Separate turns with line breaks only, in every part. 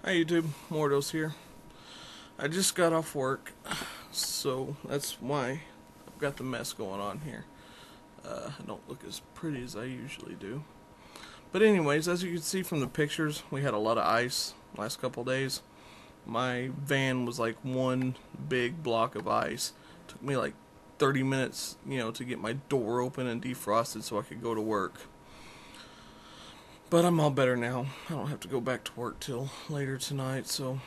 Hi YouTube, Moridos here. I just got off work, so that's why I've got the mess going on here. I don't look as pretty as I usually do. But anyways, as you can see from the pictures, we had a lot of ice last couple days. My van was like one big block of ice. It took me like 30 minutes, to get my door open and defrosted so I could go to work. But I'm all better now. I don't have to go back to work till later tonight, so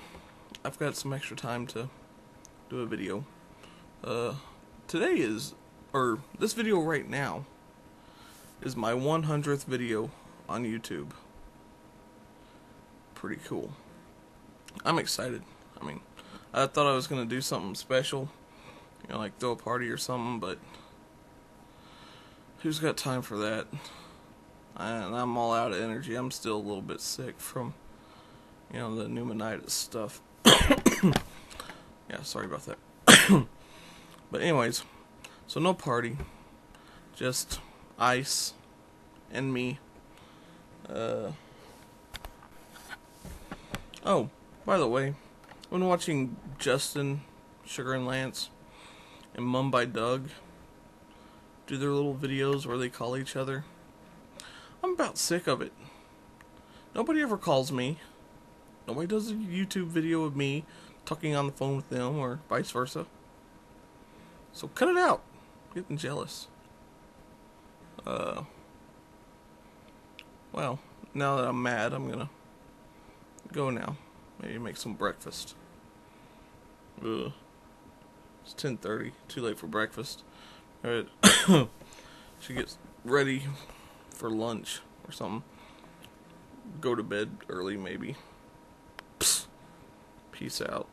I've got some extra time to do a video. This video right now is my 100th video on YouTube. Pretty cool. I'm excited. I thought I was going to do something special, like throw a party or something, but who's got time for that? And I'm all out of energy. I'm still a little bit sick from, the pneumonitis stuff. Yeah, sorry about that. But anyways, so no party, just ice and me. Oh, by the way, I've been watching Justin, Sugar and Lance, and Mum by Doug do their little videos where they call each other. I'm about sick of it. Nobody ever calls me. Nobody does a YouTube video of me talking on the phone with them or vice versa. So cut it out. I'm getting jealous. Well, now that I'm mad, I'm gonna go now. Maybe make some breakfast. Ugh. It's 10:30. Too late for breakfast. Alright. Should get ready for lunch or something. Go to bed early maybe. Psst. Peace out.